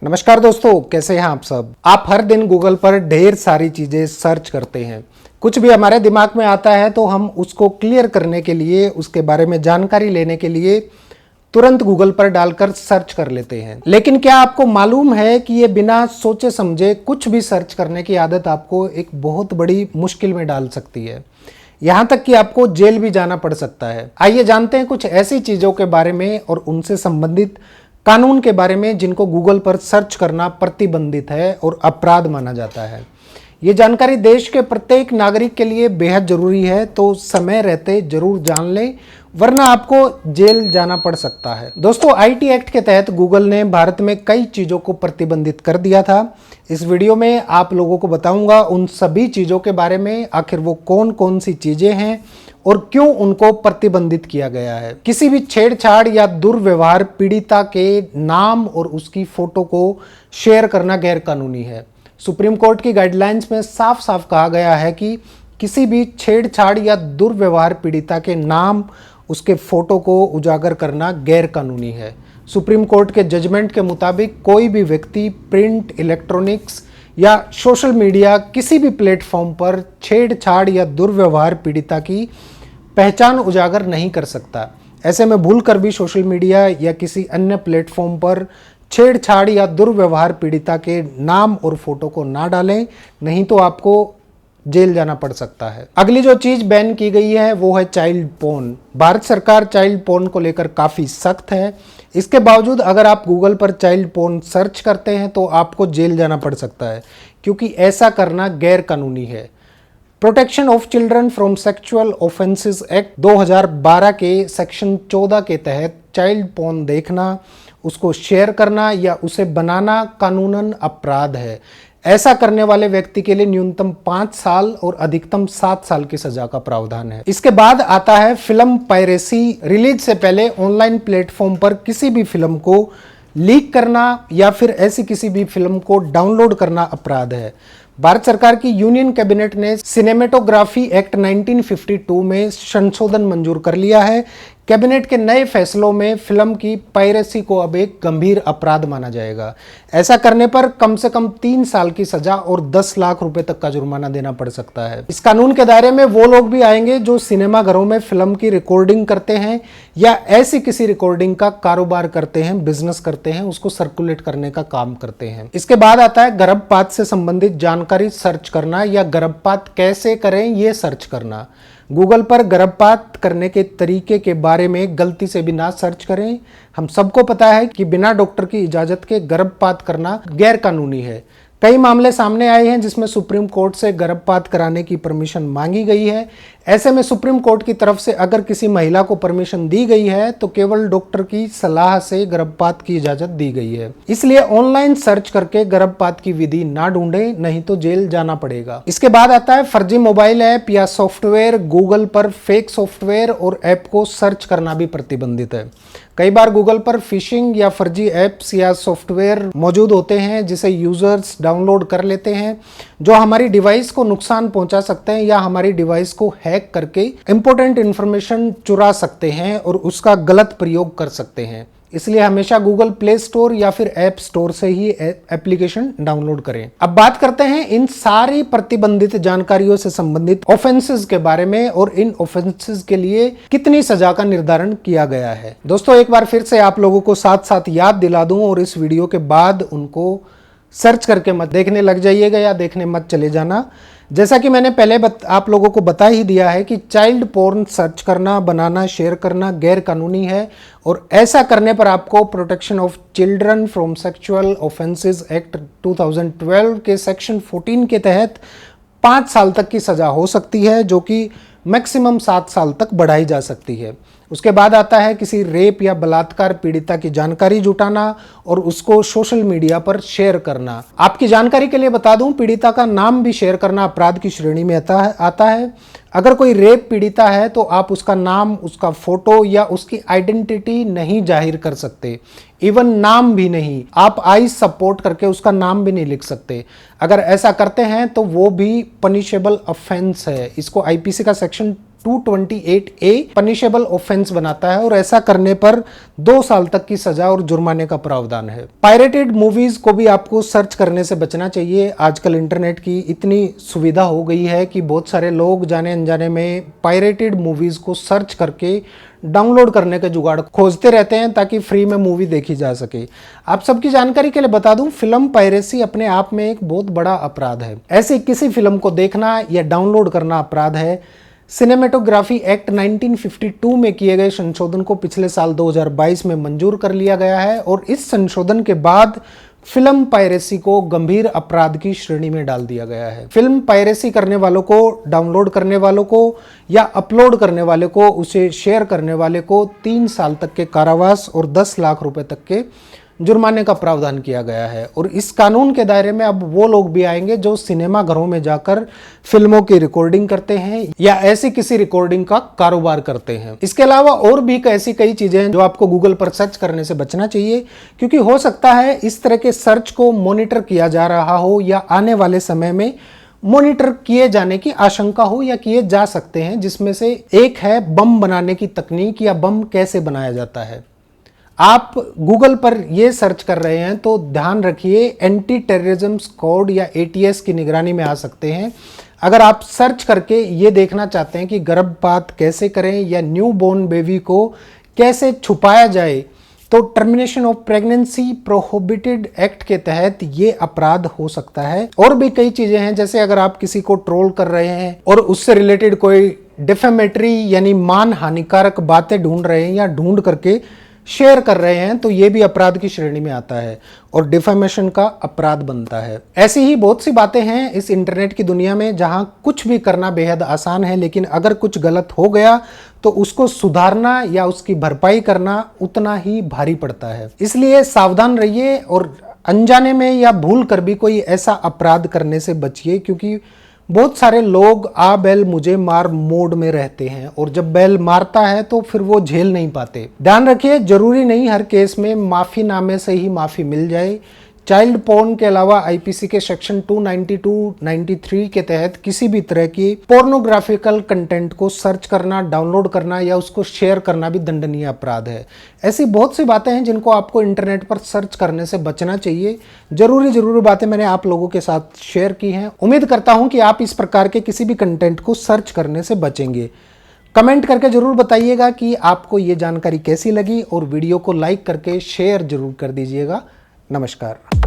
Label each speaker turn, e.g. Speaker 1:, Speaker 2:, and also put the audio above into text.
Speaker 1: नमस्कार दोस्तों, कैसे हैं आप सब। आप हर दिन गूगल पर ढेर सारी चीज़ें सर्च करते हैं। कुछ भी हमारे दिमाग में आता है तो हम उसको क्लियर करने के लिए, उसके बारे में जानकारी लेने के लिए तुरंत गूगल पर डालकर सर्च कर लेते हैं। लेकिन क्या आपको मालूम है कि ये बिना सोचे समझे कुछ भी सर्च करने की आदत आपको एक बहुत बड़ी मुश्किल में डाल सकती है। यहाँ तक कि आपको जेल भी जाना पड़ सकता है। आइए जानते हैं कुछ ऐसी चीज़ों के बारे में और उनसे संबंधित कानून के बारे में जिनको गूगल पर सर्च करना प्रतिबंधित है और अपराध माना जाता है। ये जानकारी देश के प्रत्येक नागरिक के लिए बेहद जरूरी है, तो समय रहते जरूर जान लें, वरना आपको जेल जाना पड़ सकता है। दोस्तों, आईटी एक्ट के तहत गूगल ने भारत में कई चीज़ों को प्रतिबंधित कर दिया था। इस वीडियो में आप लोगों को बताऊंगा उन सभी चीज़ों के बारे में, आखिर वो कौन कौन सी चीज़ें हैं और क्यों उनको प्रतिबंधित किया गया है। किसी भी छेड़छाड़ या दुर्व्यवहार पीड़िता के नाम और उसकी फोटो को शेयर करना गैर कानूनी है। सुप्रीम कोर्ट की गाइडलाइंस में साफ साफ कहा गया है कि किसी भी छेड़छाड़ या दुर्व्यवहार पीड़िता के नाम, उसके फोटो को उजागर करना गैर कानूनी है। सुप्रीम कोर्ट के जजमेंट के मुताबिक कोई भी व्यक्ति प्रिंट, इलेक्ट्रॉनिक्स या सोशल मीडिया किसी भी प्लेटफॉर्म पर छेड़छाड़ या दुर्व्यवहार पीड़िता की पहचान उजागर नहीं कर सकता। ऐसे में भूलकर भी सोशल मीडिया या किसी अन्य प्लेटफॉर्म पर छेड़छाड़ या दुर्व्यवहार पीड़िता के नाम और फोटो को ना डालें, नहीं तो आपको जेल जाना पड़ सकता है। अगली जो चीज बैन की गई है वो है चाइल्ड पोर्न। भारत सरकार चाइल्ड पोर्न को लेकर काफी सख्त है। इसके बावजूद अगर आप गूगल पर चाइल्ड पोर्न सर्च करते हैं तो आपको जेल जाना पड़ सकता है, क्योंकि ऐसा करना गैर कानूनी है। Protection of children from sexual offences act 2012 के सेक्शन 14 के तहत चाइल्ड पोर्न देखना, उसको शेयर करना या उसे बनाना कानूनन अपराध है। ऐसा करने वाले व्यक्ति के लिए न्यूनतम 5 साल और अधिकतम 7 साल की सजा का प्रावधान है। इसके बाद आता है फिल्म पायरेसी। रिलीज से पहले ऑनलाइन प्लेटफॉर्म पर किसी भी फिल्म को लीक करना या फिर ऐसी किसी भी फिल्म को डाउनलोड करना अपराध है। भारत सरकार की यूनियन कैबिनेट ने सिनेमेटोग्राफी एक्ट 1952 में संशोधन मंजूर कर लिया है। कैबिनेट के नए फैसलों में फिल्म की पायरेसी को अब एक गंभीर अपराध माना जाएगा। ऐसा करने पर कम से कम 3 साल की सजा और 10 लाख रुपए तक का जुर्माना देना पड़ सकता है। इस कानून के दायरे में वो लोग भी आएंगे जो सिनेमाघरों में फिल्म की रिकॉर्डिंग करते हैं या ऐसी किसी रिकॉर्डिंग का कारोबार करते हैं, बिजनेस करते हैं, उसको सर्कुलेट करने का काम करते हैं। इसके बाद आता है गर्भपात से संबंधित जानकारी सर्च करना या गर्भपात कैसे करें ये सर्च करना। गूगल पर गर्भपात करने के तरीके के बारे में गलती से भी ना सर्च करें। हम सबको पता है कि बिना डॉक्टर की इजाजत के गर्भपात करना गैर कानूनी है। कई मामले सामने आए हैं जिसमें सुप्रीम कोर्ट से गर्भपात कराने की परमिशन मांगी गई है। ऐसे में सुप्रीम कोर्ट की तरफ से अगर किसी महिला को परमिशन दी गई है तो केवल डॉक्टर की सलाह से गर्भपात की इजाजत दी गई है। इसलिए ऑनलाइन सर्च करके गर्भपात की विधि ना ढूंढें, नहीं तो जेल जाना पड़ेगा। इसके बाद आता है फर्जी मोबाइल ऐप या सॉफ्टवेयर। गूगल पर फेक सॉफ्टवेयर और ऐप को सर्च करना भी प्रतिबंधित है। कई बार गूगल पर फिशिंग या फर्जी ऐप्स या सॉफ्टवेयर मौजूद होते हैं जिसे यूजर्स डाउनलोड कर लेते हैं, जो हमारी डिवाइस को नुकसान पहुंचा सकते हैं या हमारी डिवाइस को हैक करके इंपॉर्टेंट इंफॉर्मेशन चुरा सकते हैं और उसका गलत प्रयोग कर सकते हैं। इसलिए हमेशा गूगल प्ले स्टोर या फिर ऐप स्टोर से ही एप्लीकेशन डाउनलोड करें। अब बात करते हैं इन सारी प्रतिबंधित जानकारियों से संबंधित ऑफेंसेस के बारे में और इन ऑफेंसेस के लिए कितनी सजा का निर्धारण किया गया है। दोस्तों, एक बार फिर से आप लोगों को साथ साथ याद दिला दूं और इस वीडियो के बाद उनको सर्च करके मत देखने लग जाइएगा या देखने मत चले जाना। जैसा कि मैंने पहले आप लोगों को बता ही दिया है कि चाइल्ड पोर्न सर्च करना, बनाना, शेयर करना गैर कानूनी है और ऐसा करने पर आपको protection of children from sexual offences act 2012 के सेक्शन 14 के तहत 5 साल तक की सजा हो सकती है, जो कि मैक्सिमम 7 साल तक बढ़ाई जा सकती है। उसके बाद आता है किसी रेप या बलात्कार पीड़िता की जानकारी जुटाना और उसको सोशल मीडिया पर शेयर करना। आपकी जानकारी के लिए बता दूं, पीड़िता का नाम भी शेयर करना अपराध की श्रेणी में आता है। अगर कोई रेप पीड़िता है तो आप उसका नाम, उसका फोटो या उसकी आइडेंटिटी नहीं जाहिर कर सकते। इवन नाम भी नहीं, आप आई सपोर्ट करके उसका नाम भी नहीं लिख सकते। अगर ऐसा करते हैं तो वो भी पनिशेबल ऑफेंस है। इसको आईपीसी का सेक्शन 228A पनिशेबल ऑफेंस बनाता है और ऐसा करने पर 2 साल तक की सजा और जुर्माने का प्रावधान है। पायरेटेड मूवीज को भी आपको सर्च करने से बचना चाहिए। आजकल इंटरनेट की इतनी सुविधा हो गई है कि बहुत सारे लोग जाने अनजाने में पायरेटेड मूवीज को सर्च करके डाउनलोड करने के जुगाड़ खोजते रहते हैं ताकि फ्री में मूवी देखी जा सके। आप सबकी जानकारी के लिए बता दूं, फिल्म पायरेसी अपने आप में एक बहुत बड़ा अपराध है। ऐसी किसी फिल्म को देखना या डाउनलोड करना अपराध है। सिनेमेटोग्राफी एक्ट 1952 में किए गए संशोधन को पिछले साल 2022 में मंजूर कर लिया गया है और इस संशोधन के बाद फिल्म पायरेसी को गंभीर अपराध की श्रेणी में डाल दिया गया है। फिल्म पायरेसी करने वालों को, डाउनलोड करने वालों को या अपलोड करने वाले को, उसे शेयर करने वाले को 3 साल तक के कारावास और 10 लाख रुपए तक के जुर्माने का प्रावधान किया गया है। और इस कानून के दायरे में अब वो लोग भी आएंगे जो सिनेमा घरों में जाकर फिल्मों की रिकॉर्डिंग करते हैं या ऐसी किसी रिकॉर्डिंग का कारोबार करते हैं। इसके अलावा और भी ऐसी कई चीजें हैं जो आपको गूगल पर सर्च करने से बचना चाहिए, क्योंकि हो सकता है इस तरह के सर्च को मॉनिटर किया जा रहा हो या आने वाले समय में मॉनिटर किए जाने की आशंका हो या किए जा सकते हैं, जिसमें से एक है बम बनाने की तकनीक या बम कैसे बनाया जाता है। आप गूगल पर यह सर्च कर रहे हैं तो ध्यान रखिए, एंटी टेररिज्म स्क्वाड या ATS की निगरानी में आ सकते हैं। अगर आप सर्च करके ये देखना चाहते हैं कि गर्भपात कैसे करें या न्यू बोर्न बेबी को कैसे छुपाया जाए, तो termination of pregnancy prohibited act के तहत ये अपराध हो सकता है। और भी कई चीजें हैं, जैसे अगर आप किसी को ट्रोल कर रहे हैं और उससे रिलेटेड कोई डिफेमेटरी यानी मान हानिकारक बातें ढूंढ रहे हैं या ढूंढ करके शेयर कर रहे हैं, तो ये भी अपराध की श्रेणी में आता है और डिफेमेशन का अपराध बनता है। ऐसी ही बहुत सी बातें हैं इस इंटरनेट की दुनिया में जहां कुछ भी करना बेहद आसान है, लेकिन अगर कुछ गलत हो गया तो उसको सुधारना या उसकी भरपाई करना उतना ही भारी पड़ता है। इसलिए सावधान रहिए और अनजाने में या भूल कर भी कोई ऐसा अपराध करने से बचिए, क्योंकि बहुत सारे लोग आ बैल मुझे मार मोड में रहते हैं और जब बैल मारता है तो फिर वो झेल नहीं पाते। ध्यान रखिए, जरूरी नहीं हर केस में माफीनामे से ही माफी मिल जाए। चाइल्ड पोर्न के अलावा IPC के सेक्शन 292-93 के तहत किसी भी तरह की पोर्नोग्राफिकल कंटेंट को सर्च करना, डाउनलोड करना या उसको शेयर करना भी दंडनीय अपराध है। ऐसी बहुत सी बातें हैं जिनको आपको इंटरनेट पर सर्च करने से बचना चाहिए। जरूरी बातें मैंने आप लोगों के साथ शेयर की हैं। उम्मीद करता हूं कि आप इस प्रकार के किसी भी कंटेंट को सर्च करने से बचेंगे। कमेंट करके जरूर बताइएगा कि आपको ये जानकारी कैसी लगी और वीडियो को लाइक करके शेयर जरूर कर दीजिएगा। नमस्कार।